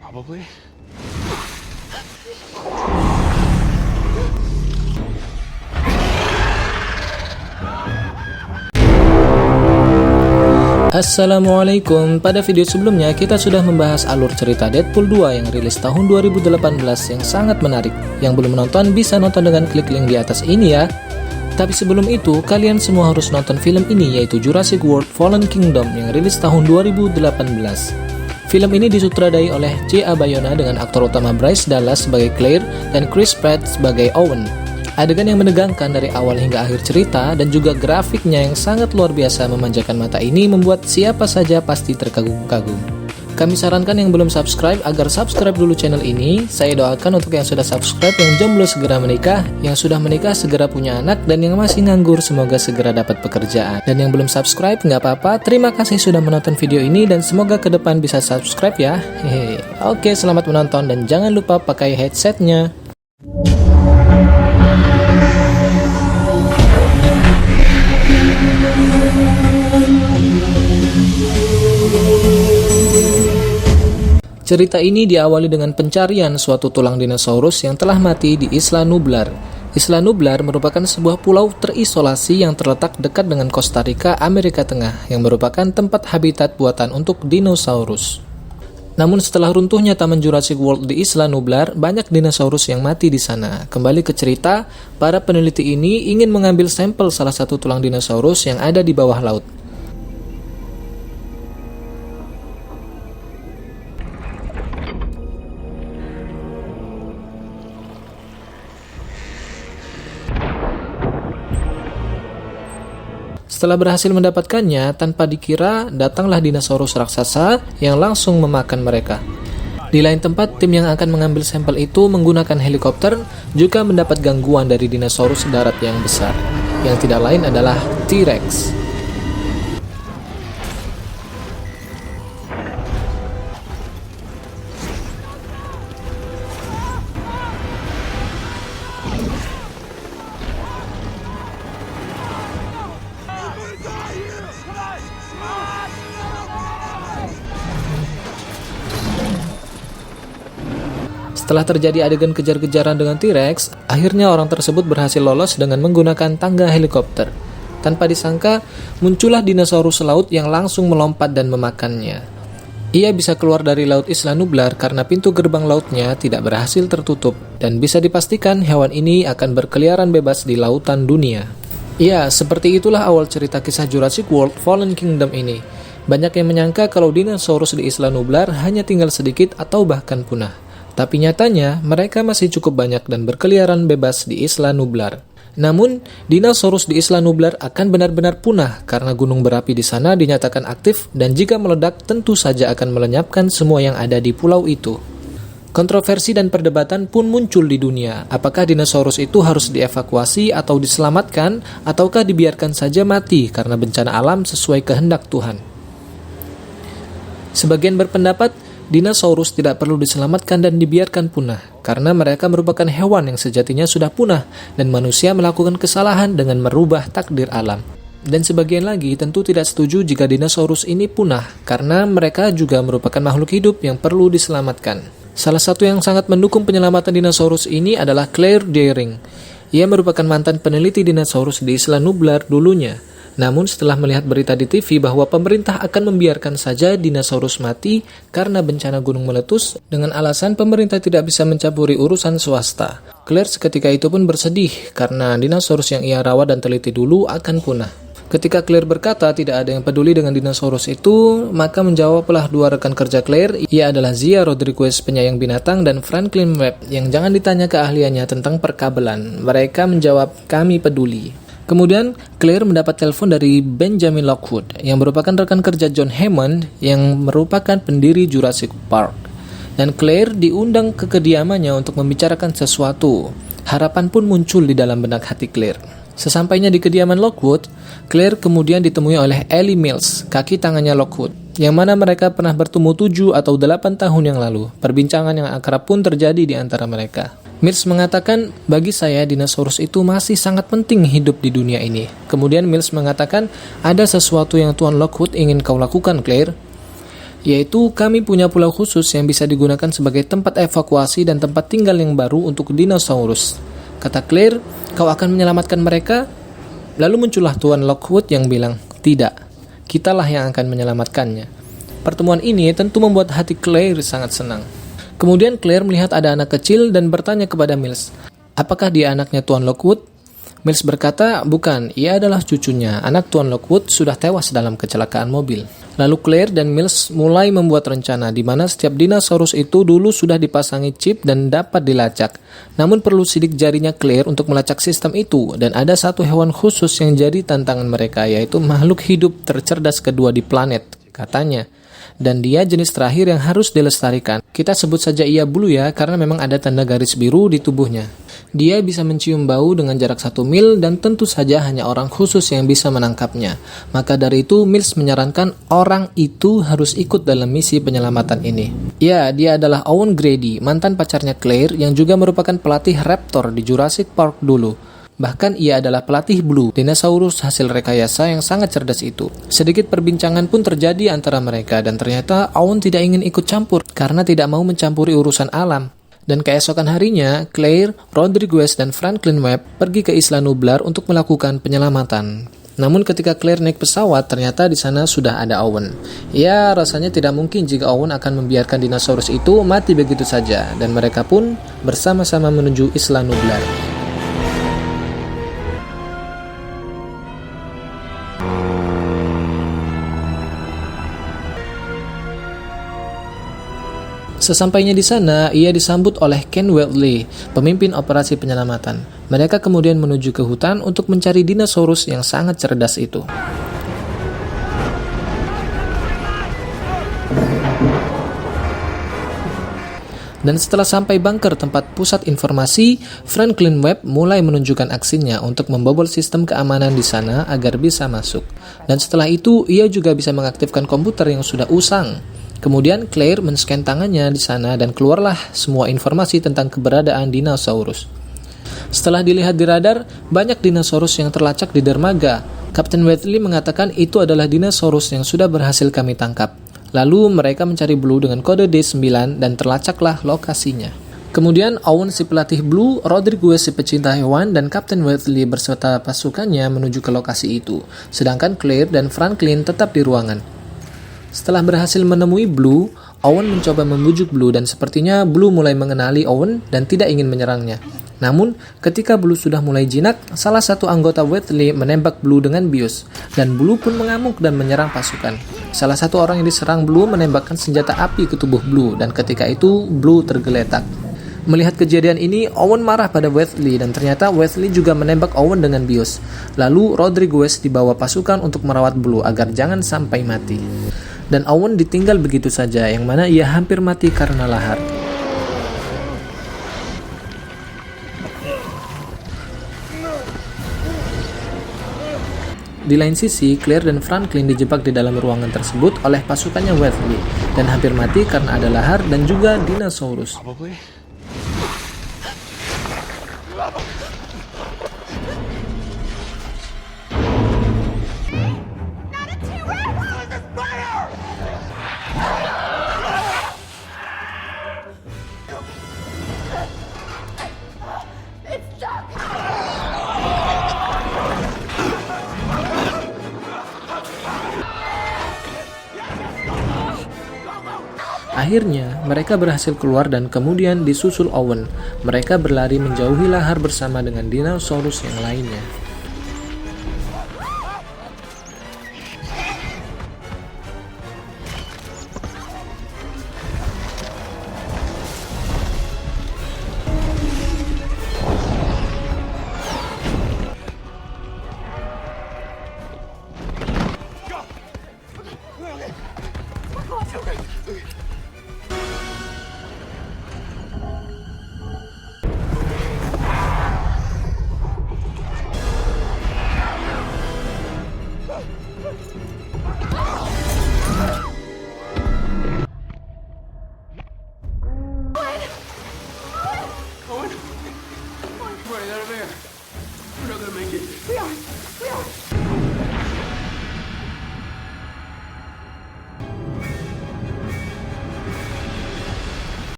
Probably. Assalamualaikum. Pada video sebelumnya kita sudah membahas alur cerita Deadpool 2 yang rilis tahun 2018 yang sangat menarik. Yang belum menonton bisa nonton dengan klik link di atas ini ya. Tapi sebelum itu, kalian semua harus nonton film ini, yaitu Jurassic World Fallen Kingdom yang rilis tahun 2018. Film ini disutradai oleh J.A. Bayona dengan aktor utama Bryce Dallas sebagai Claire dan Chris Pratt sebagai Owen. Adegan yang menegangkan dari awal hingga akhir cerita dan juga grafiknya yang sangat luar biasa memanjakan mata ini membuat siapa saja pasti terkagum-kagum. Kami sarankan yang belum subscribe agar subscribe dulu channel ini. Saya doakan untuk yang sudah subscribe, yang jomblo segera menikah, yang sudah menikah segera punya anak, dan yang masih nganggur semoga segera dapat pekerjaan. Dan yang belum subscribe nggak apa-apa, terima kasih sudah menonton video ini dan semoga ke depan bisa subscribe ya. Hehe. Oke, selamat menonton dan jangan lupa pakai headsetnya. Cerita ini diawali dengan pencarian suatu tulang dinosaurus yang telah mati di Isla Nublar. Isla Nublar merupakan sebuah pulau terisolasi yang terletak dekat dengan Costa Rica, Amerika Tengah, yang merupakan tempat habitat buatan untuk dinosaurus. Namun setelah runtuhnya Taman Jurassic World di Isla Nublar, banyak dinosaurus yang mati di sana. Kembali ke cerita, para peneliti ini ingin mengambil sampel salah satu tulang dinosaurus yang ada di bawah laut. Setelah berhasil mendapatkannya, tanpa dikira, datanglah dinosaurus raksasa yang langsung memakan mereka. Di lain tempat, tim yang akan mengambil sampel itu menggunakan helikopter juga mendapat gangguan dari dinosaurus darat yang besar, yang tidak lain adalah T-Rex. Setelah terjadi adegan kejar-kejaran dengan T-Rex, akhirnya orang tersebut berhasil lolos dengan menggunakan tangga helikopter. Tanpa disangka, muncullah dinosaurus laut yang langsung melompat dan memakannya. Ia bisa keluar dari laut Isla Nublar karena pintu gerbang lautnya tidak berhasil tertutup, dan bisa dipastikan hewan ini akan berkeliaran bebas di lautan dunia. Ya, seperti itulah awal cerita kisah Jurassic World Fallen Kingdom ini. Banyak yang menyangka kalau dinosaurus di Isla Nublar hanya tinggal sedikit atau bahkan punah. Tapi nyatanya, mereka masih cukup banyak dan berkeliaran bebas di Isla Nublar. Namun, dinosaurus di Isla Nublar akan benar-benar punah karena gunung berapi di sana dinyatakan aktif dan jika meledak tentu saja akan melenyapkan semua yang ada di pulau itu. Kontroversi dan perdebatan pun muncul di dunia. Apakah dinosaurus itu harus dievakuasi atau diselamatkan, ataukah dibiarkan saja mati karena bencana alam sesuai kehendak Tuhan? Sebagian berpendapat, dinosaurus tidak perlu diselamatkan dan dibiarkan punah, karena mereka merupakan hewan yang sejatinya sudah punah, dan manusia melakukan kesalahan dengan merubah takdir alam. Dan sebagian lagi tentu tidak setuju jika dinosaurus ini punah, karena mereka juga merupakan makhluk hidup yang perlu diselamatkan. Salah satu yang sangat mendukung penyelamatan dinosaurus ini adalah Claire Dearing. Ia merupakan mantan peneliti dinosaurus di Isla Nublar dulunya. Namun setelah melihat berita di TV bahwa pemerintah akan membiarkan saja dinosaurus mati karena bencana gunung meletus dengan alasan pemerintah tidak bisa mencampuri urusan swasta, Claire seketika itu pun bersedih karena dinosaurus yang ia rawat dan teliti dulu akan punah. Ketika Claire berkata tidak ada yang peduli dengan dinosaurus itu, maka menjawablah dua rekan kerja Claire, ia adalah Zia Rodriguez penyayang binatang dan Franklin Webb yang jangan ditanya keahliannya tentang perkabelan. Mereka menjawab, kami peduli. Kemudian, Claire mendapat telepon dari Benjamin Lockwood, yang merupakan rekan kerja John Hammond, yang merupakan pendiri Jurassic Park. Dan Claire diundang ke kediamannya untuk membicarakan sesuatu. Harapan pun muncul di dalam benak hati Claire. Sesampainya di kediaman Lockwood, Claire kemudian ditemui oleh Ellie Mills, kaki tangannya Lockwood, yang mana mereka pernah bertemu 7 atau 8 tahun yang lalu. Perbincangan yang akrab pun terjadi di antara mereka. Mills mengatakan, bagi saya dinosaurus itu masih sangat penting hidup di dunia ini. Kemudian Mills mengatakan, ada sesuatu yang Tuan Lockwood ingin kau lakukan, Claire. yaitu kami punya pulau khusus yang bisa digunakan sebagai tempat evakuasi dan tempat tinggal yang baru untuk dinosaurus. Kata Claire, kau akan menyelamatkan mereka? Lalu muncullah Tuan Lockwood yang bilang, tidak, kitalah yang akan menyelamatkannya. Pertemuan ini tentu membuat hati Claire sangat senang. Kemudian Claire melihat ada anak kecil dan bertanya kepada Mills, apakah dia anaknya Tuan Lockwood? Mills berkata, bukan, ia adalah cucunya. Anak Tuan Lockwood sudah tewas dalam kecelakaan mobil. Lalu Claire dan Mills mulai membuat rencana di mana setiap dinosaurus itu dulu sudah dipasangi chip dan dapat dilacak. Namun perlu sidik jarinya Claire untuk melacak sistem itu, dan ada satu hewan khusus yang jadi tantangan mereka, yaitu makhluk hidup tercerdas kedua di planet, katanya. Dan dia jenis terakhir yang harus dilestarikan. Kita sebut saja ia Blue ya, karena memang ada tanda garis biru di tubuhnya. Dia bisa mencium bau dengan jarak 1 mil dan tentu saja hanya orang khusus yang bisa menangkapnya. Maka dari itu Mills menyarankan orang itu harus ikut dalam misi penyelamatan ini. Ya, dia adalah Owen Grady, mantan pacarnya Claire yang juga merupakan pelatih Raptor di Jurassic Park dulu. Bahkan ia adalah pelatih Blue, dinosaurus hasil rekayasa yang sangat cerdas itu. Sedikit perbincangan pun terjadi antara mereka dan ternyata Owen tidak ingin ikut campur karena tidak mau mencampuri urusan alam. Dan keesokan harinya, Claire, Rodriguez, dan Franklin Webb pergi ke Isla Nublar untuk melakukan penyelamatan. Namun ketika Claire naik pesawat, ternyata di sana sudah ada Owen. Ya, rasanya tidak mungkin jika Owen akan membiarkan dinosaurus itu mati begitu saja. Dan mereka pun bersama-sama menuju Isla Nublar. Sesampainya di sana, ia disambut oleh Ken Weltley, pemimpin operasi penyelamatan. Mereka kemudian menuju ke hutan untuk mencari dinosaurus yang sangat cerdas itu. Dan setelah sampai bunker tempat pusat informasi, Franklin Webb mulai menunjukkan aksinya untuk membobol sistem keamanan di sana agar bisa masuk. Dan setelah itu, ia juga bisa mengaktifkan komputer yang sudah usang. Kemudian Claire men-scan tangannya di sana dan keluarlah semua informasi tentang keberadaan dinosaurus. Setelah dilihat di radar, banyak dinosaurus yang terlacak di dermaga. Kapten Whitley mengatakan itu adalah dinosaurus yang sudah berhasil kami tangkap. Lalu mereka mencari Blue dengan kode D9 dan terlacaklah lokasinya. Kemudian Owen si pelatih Blue, Rodriguez si pecinta hewan, dan Kapten Whitley beserta pasukannya menuju ke lokasi itu. Sedangkan Claire dan Franklin tetap di ruangan. Setelah berhasil menemui Blue, Owen mencoba membujuk Blue dan sepertinya Blue mulai mengenali Owen dan tidak ingin menyerangnya. Namun, ketika Blue sudah mulai jinak, salah satu anggota Whitley menembak Blue dengan bius, dan Blue pun mengamuk dan menyerang pasukan. Salah satu orang yang diserang Blue menembakkan senjata api ke tubuh Blue, dan ketika itu Blue tergeletak. Melihat kejadian ini, Owen marah pada Whitley dan ternyata Whitley juga menembak Owen dengan bius. Lalu Rodriguez dibawa pasukan untuk merawat Blue agar jangan sampai mati. Dan Owen ditinggal begitu saja, yang mana ia hampir mati karena lahar. Di lain sisi, Claire dan Franklin dijebak di dalam ruangan tersebut oleh pasukannya Whitley dan hampir mati karena ada lahar dan juga dinosaurus. Akhirnya, mereka berhasil keluar dan kemudian disusul Owen. Mereka berlari menjauhi lahar bersama dengan dinosaurus yang lainnya.